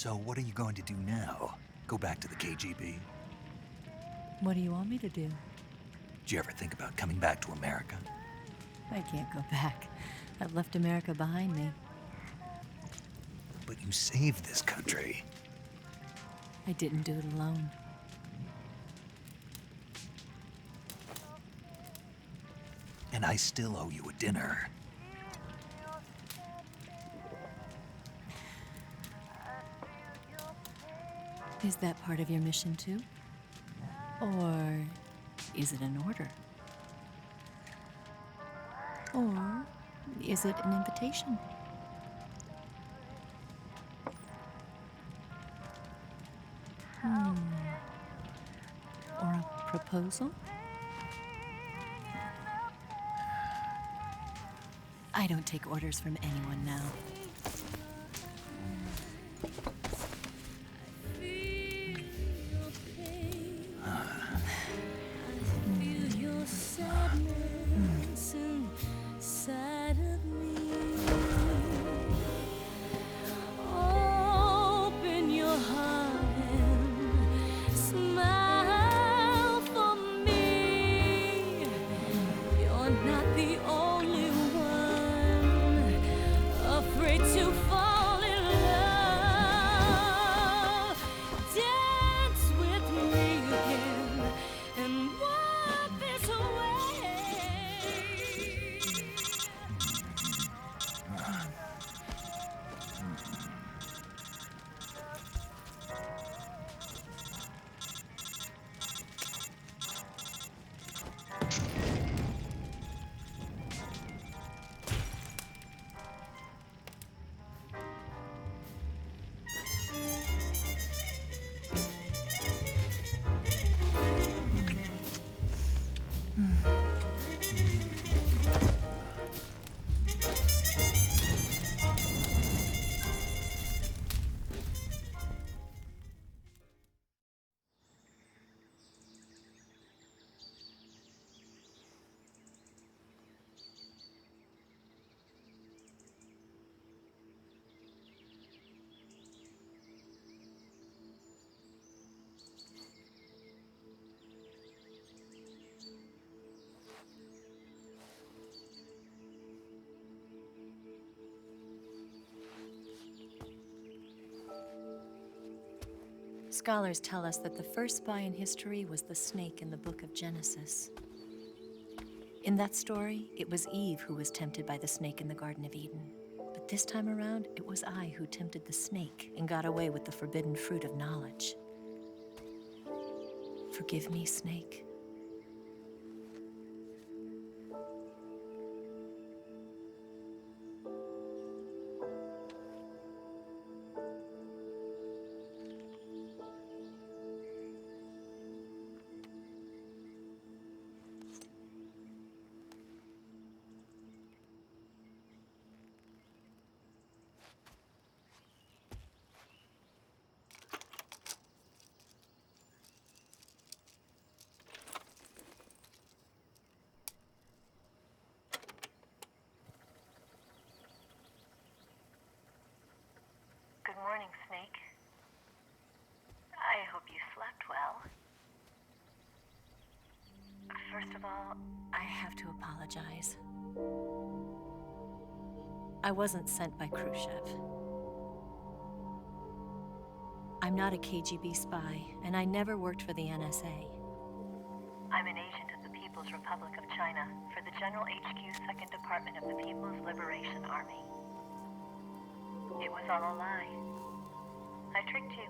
So what are you going to do now? Go back to the KGB? What do you want me to do? Did you ever think about coming back to America? I can't go back. I've left America behind me. But you saved this country. I didn't do it alone. And I still owe you a dinner. Is that part of your mission too? Or is it an order? Or is it an invitation? Or a proposal? I don't take orders from anyone now. Scholars tell us that the first spy in history was the snake in the book of Genesis. In that story, it was Eve who was tempted by the snake in the Garden of Eden. But this time around, it was I who tempted the snake and got away with the forbidden fruit of knowledge. Forgive me, snake. Good morning, Snake. I hope you slept well. First of all, I have to apologize. I wasn't sent by Khrushchev. I'm not a KGB spy, and I never worked for the NSA. I'm an agent of the People's Republic of China for the General HQ 2nd Department of the People's Liberation Army. It was all a lie. I tricked you.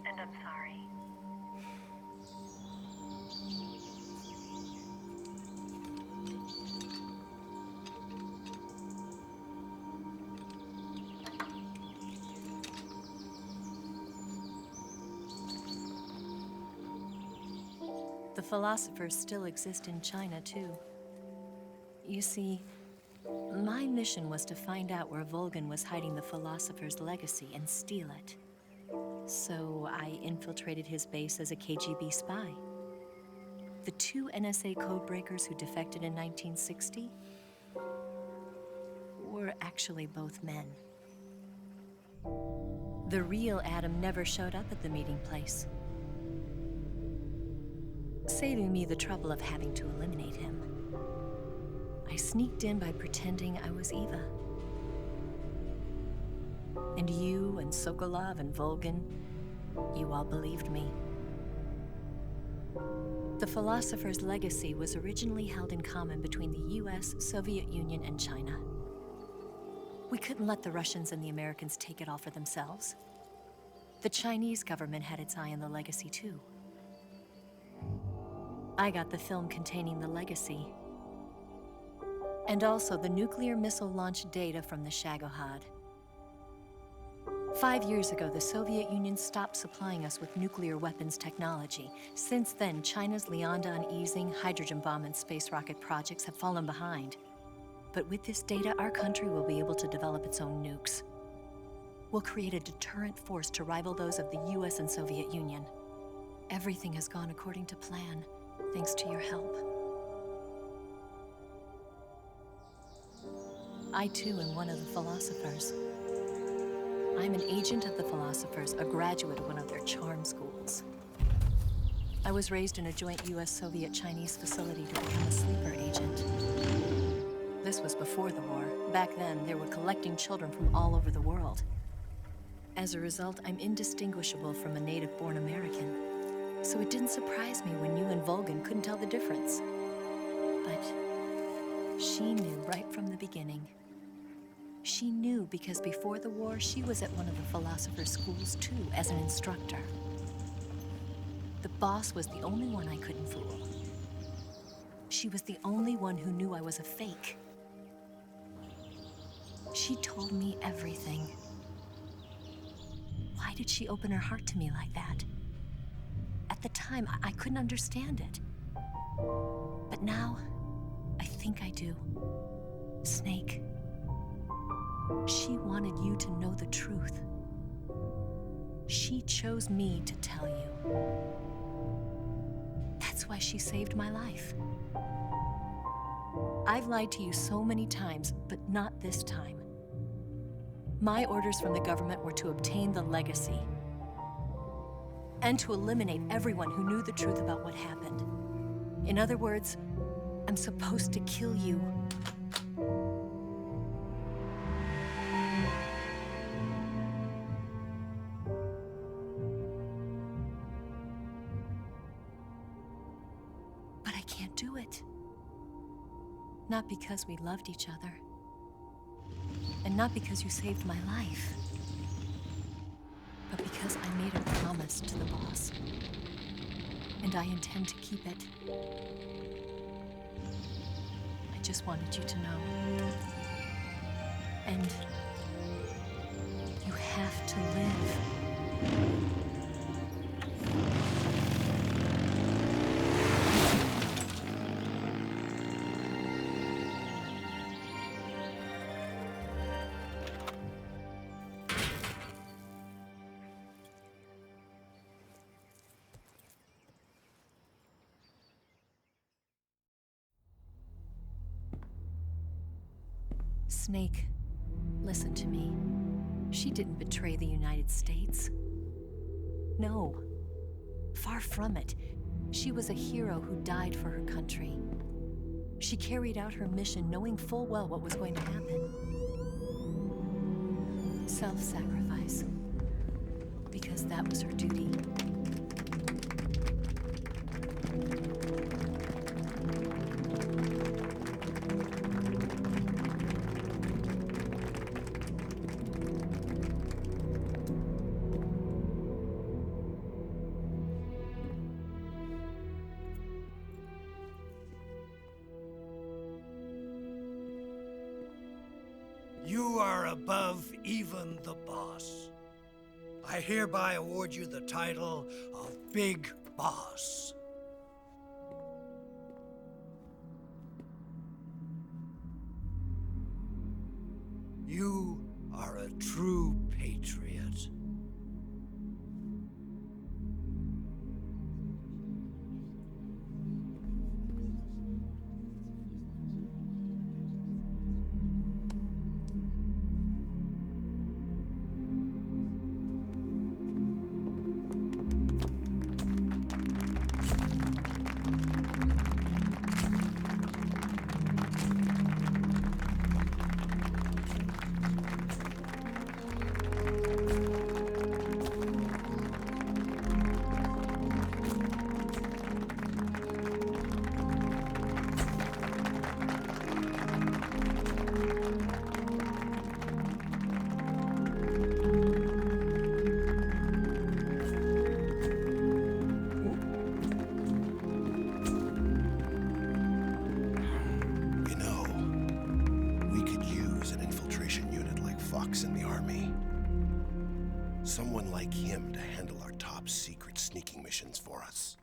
And I'm sorry. The philosophers still exist in China, too. You see, my mission was to find out where Volgin was hiding the philosopher's legacy and steal it. So I infiltrated his base as a KGB spy. The two NSA codebreakers who defected in 1960 were actually both men. The real Adam never showed up at the meeting place, saving me the trouble of having to eliminate him. I sneaked in by pretending I was Eva. And you and Sokolov and Volgin, you all believed me. The philosopher's legacy was originally held in common between the US, Soviet Union, and China. We couldn't let the Russians and the Americans take it all for themselves. The Chinese government had its eye on the legacy too. I got the film containing the legacy, and also the nuclear missile launch data from the Shagohod. 5 years ago, the Soviet Union stopped supplying us with nuclear weapons technology. Since then, China's Liaodong easing, hydrogen bomb, and space rocket projects have fallen behind. But with this data, our country will be able to develop its own nukes. We'll create a deterrent force to rival those of the US and Soviet Union. Everything has gone according to plan, thanks to your help. I too am one of the philosophers. I'm an agent of the philosophers, a graduate of one of their charm schools. I was raised in a joint US-Soviet-Chinese facility to become a sleeper agent. This was before the war. Back then, they were collecting children from all over the world. As a result, I'm indistinguishable from a native-born American. So it didn't surprise me when you and Volgin couldn't tell the difference. But she knew right from the beginning. She knew because before the war, she was at one of the philosopher's schools too, as an instructor. The boss was the only one I couldn't fool. She was the only one who knew I was a fake. She told me everything. Why did she open her heart to me like that? At the time, I couldn't understand it. But now, I think I do. Snake. She wanted you to know the truth. She chose me to tell you. That's why she saved my life. I've lied to you so many times, but not this time. My orders from the government were to obtain the legacy and to eliminate everyone who knew the truth about what happened. In other words, I'm supposed to kill you. But I can't do it. Not because we loved each other. And not because you saved my life. But because I made a promise to the boss. And I intend to keep it. I just wanted you to know. And you have to live. Snake, listen to me. She didn't betray the United States. No, far from it. She was a hero who died for her country. She carried out her mission knowing full well what was going to happen. Self-sacrifice. Because that was her duty. You are above even the boss. I hereby award you the title of Big Boss. You are a true patriot. Fox in the army. Someone like him to handle our top secret sneaking missions for us.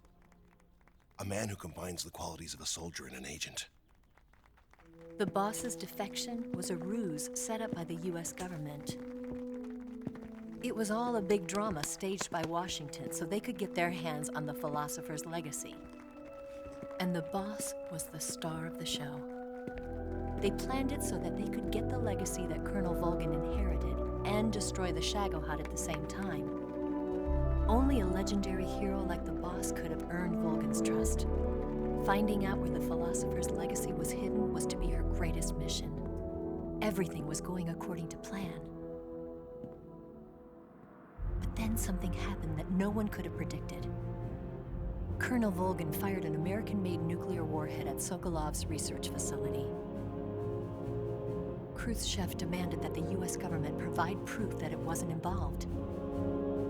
A man who combines the qualities of a soldier and an agent. The boss's defection was a ruse set up by the US government. It was all a big drama staged by Washington so they could get their hands on the philosopher's legacy. And the boss was the star of the show. They planned it so that they could get the legacy that Colonel Volgin inherited and destroy the Shagohod at the same time. Only a legendary hero like the boss could have earned Volgin's trust. Finding out where the philosopher's legacy was hidden was to be her greatest mission. Everything was going according to plan. But then something happened that no one could have predicted. Colonel Volgin fired an American-made nuclear warhead at Sokolov's research facility. Khrushchev demanded that the US government provide proof that it wasn't involved.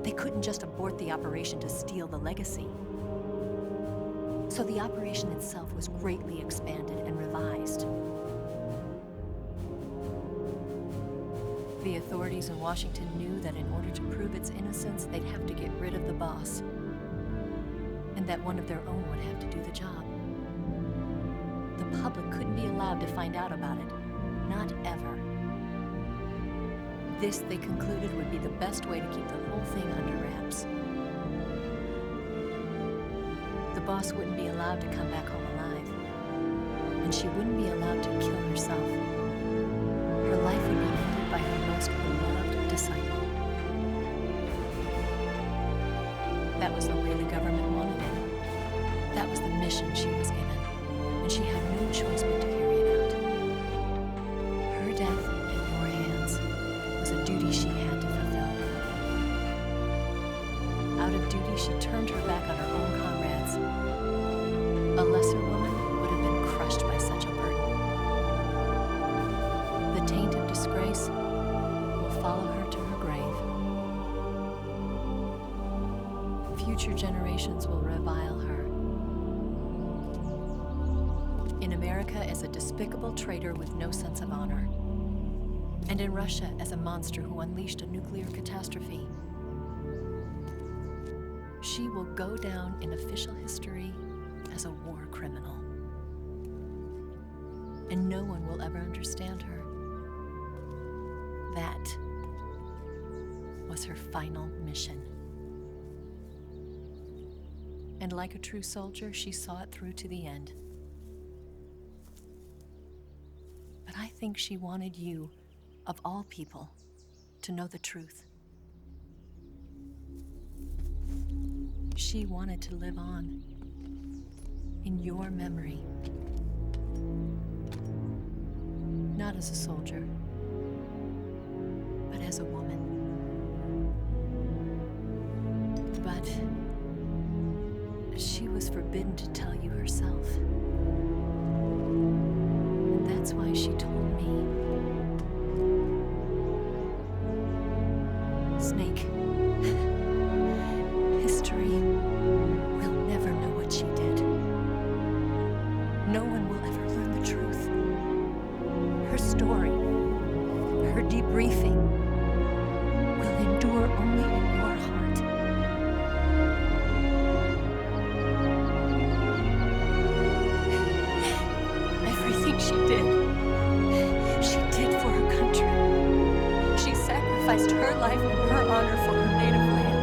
They couldn't just abort the operation to steal the legacy. So the operation itself was greatly expanded and revised. The authorities in Washington knew that in order to prove its innocence, they'd have to get rid of the boss, and that one of their own would have to do the job. The public couldn't be allowed to find out about it. Not ever. This, they concluded, would be the best way to keep the whole thing under wraps. The boss wouldn't be allowed to come back home alive, and she wouldn't be allowed to kill herself. Her life would be ended by her most beloved disciple. That was the way the government wanted it. That was the mission she was given, and she had no choice but to carry it out. Her death in your hands was a duty she had to fulfill. Out of duty, she turned her back on her own comrades. A lesser woman would have been crushed by such a burden. The taint of disgrace will follow her to her grave. Future generations will revile her. In America as a despicable traitor with no sense of honor. And in Russia as a monster who unleashed a nuclear catastrophe. She will go down in official history as a war criminal. And no one will ever understand her. That was her final mission. And like a true soldier, she saw it through to the end. But I think she wanted you, of all people, to know the truth. She wanted to live on in your memory. Not as a soldier, but as a woman. But she was forbidden to tell you herself. And that's why she told me. Snake, history will never know what she did. No one will ever learn the truth. Her story, her debriefing, will endure only in your heart. Everything she did for her country. She sacrificed her life and her honor for her native land.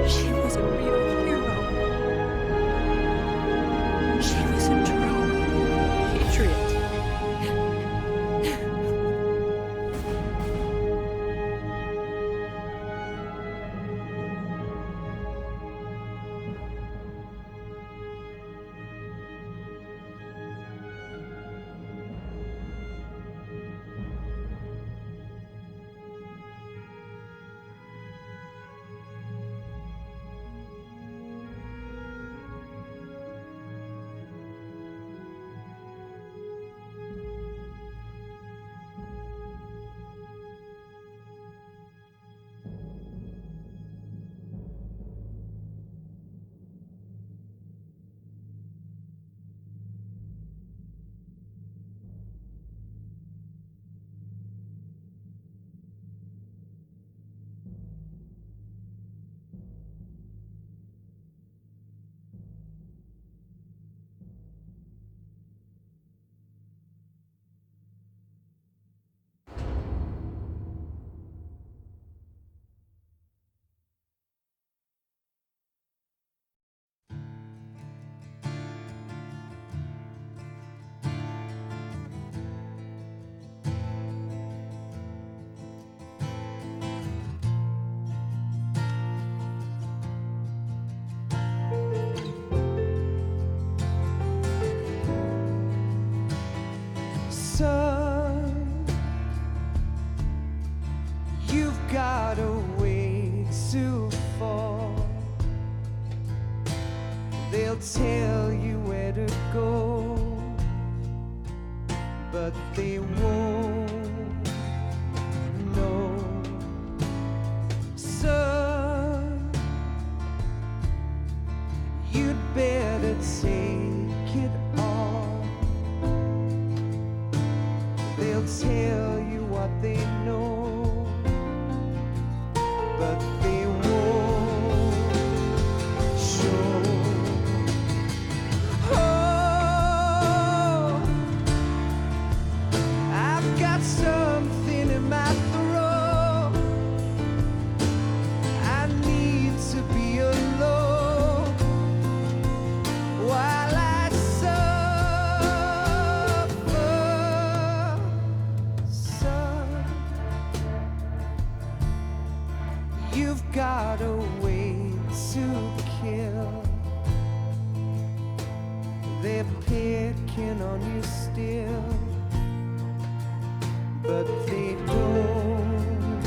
She was a real hero. She was a true patriot. Son, you've got a way to fall. They'll tell you where to go, but they won't know. Son, you'd better take it all. They'll tell you what they know, but they won't show. Oh, I've got something in my throat. I need to be alone while I suffer. Son, you've got a way to kill. They're picking on you still, but they don't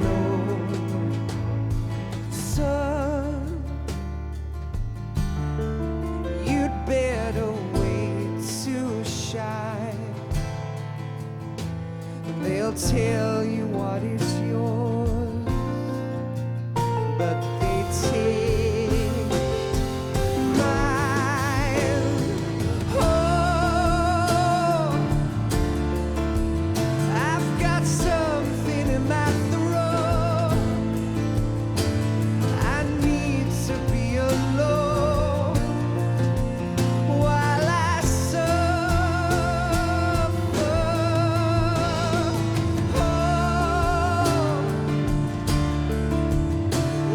know. Son, you'd better wait to shine. They'll tell you what is yours, but they take mine. Oh, I've got something in my throat. I need to be alone while I suffer. Oh,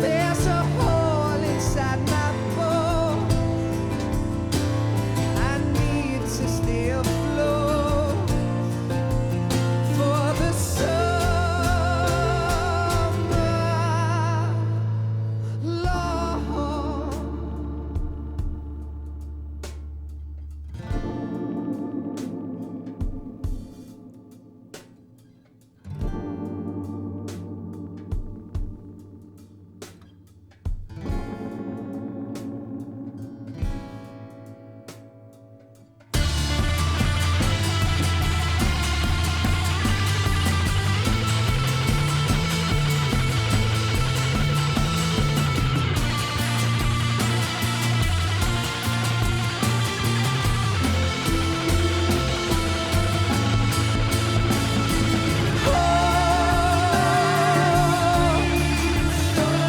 there's a hole inside my bones. I need to stay afloat for the summer, Lord.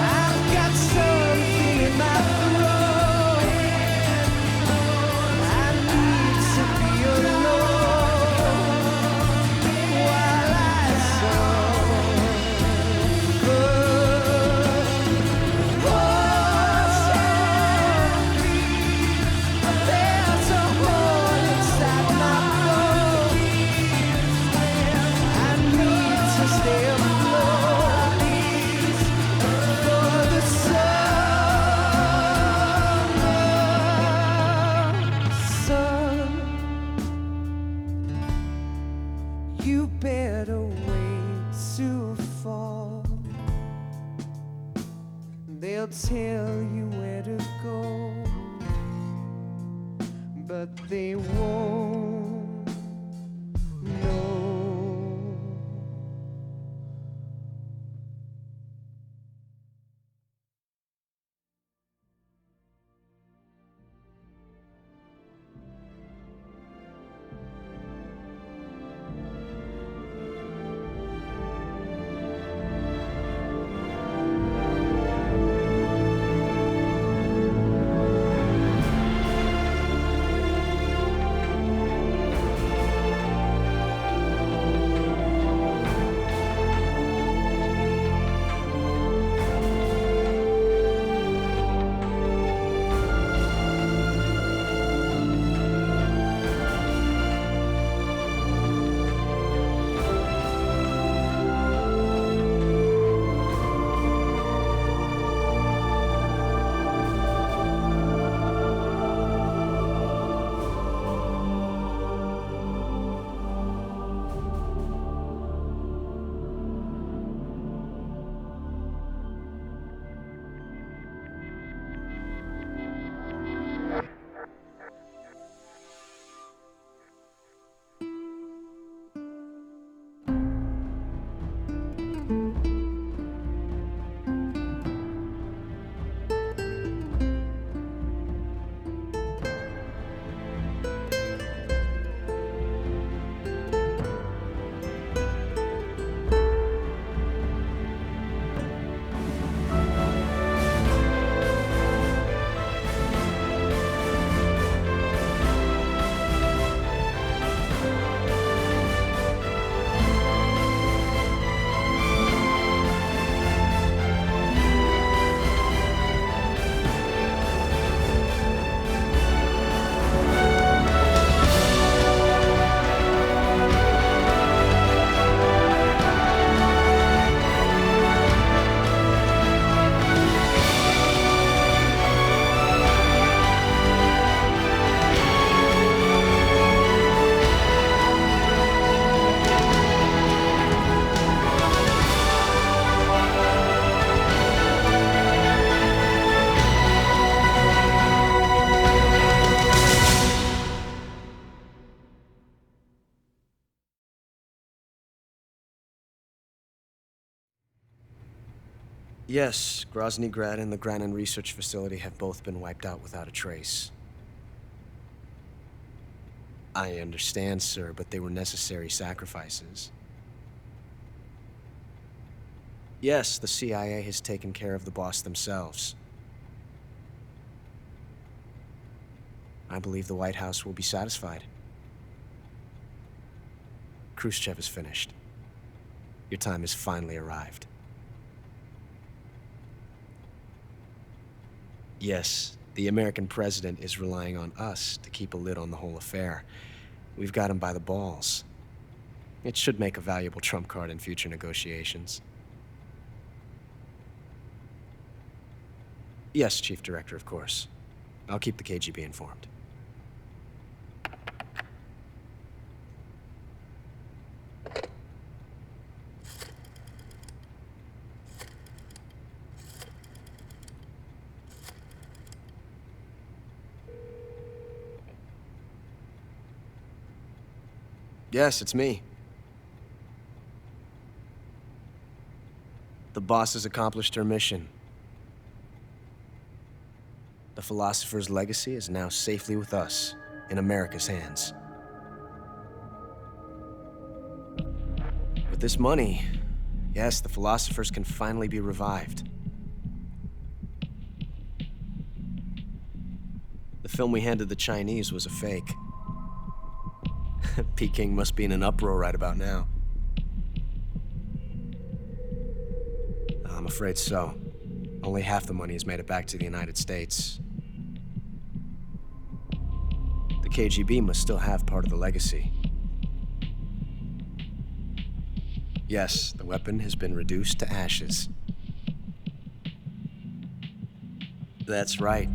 I've got something in my throat. I need to be alone while I suffer. There's a hole inside my bones. I need to stay afloat for the summer. Son, you better wait to fall. They'll tell you where to go, but they won't know. Yes, Grozny Grad and the Granin Research Facility have both been wiped out without a trace. I understand, sir, but they were necessary sacrifices. Yes, the CIA has taken care of the boss themselves. I believe the White House will be satisfied. Khrushchev is finished. Your time has finally arrived. Yes, the American president is relying on us to keep a lid on the whole affair. We've got him by the balls. It should make a valuable trump card in future negotiations. Yes, Chief Director, of course. I'll keep the KGB informed. Yes, it's me. The boss has accomplished her mission. The philosopher's legacy is now safely with us, in America's hands. With this money, yes, the philosophers can finally be revived. The film we handed the Chinese was a fake. Peking must be in an uproar right about now. I'm afraid so. Only half the money has made it back to the United States. The KGB must still have part of the legacy. Yes, the weapon has been reduced to ashes. That's right.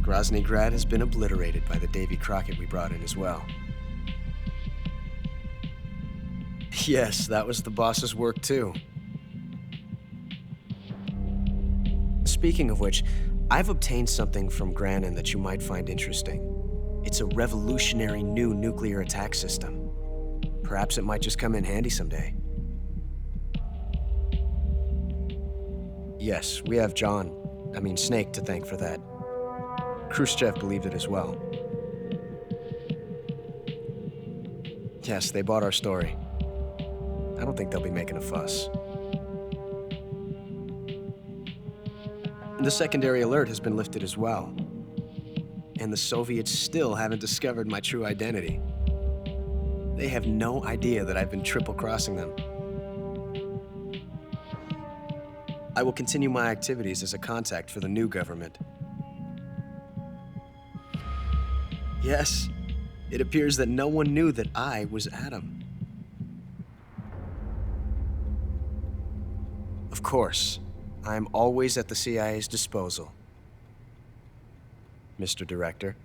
Grozny Grad has been obliterated by the Davy Crockett we brought in as well. Yes, that was the boss's work too. Speaking of which, I've obtained something from Granin that you might find interesting. It's a revolutionary new nuclear attack system. Perhaps it might just come in handy someday. Yes, we have Snake to thank for that. Khrushchev believed it as well. Yes, they bought our story. I don't think they'll be making a fuss. The secondary alert has been lifted as well. And the Soviets still haven't discovered my true identity. They have no idea that I've been triple-crossing them. I will continue my activities as a contact for the new government. Yes, it appears that no one knew that I was Adam. Of course, I'm always at the CIA's disposal, Mr. Director.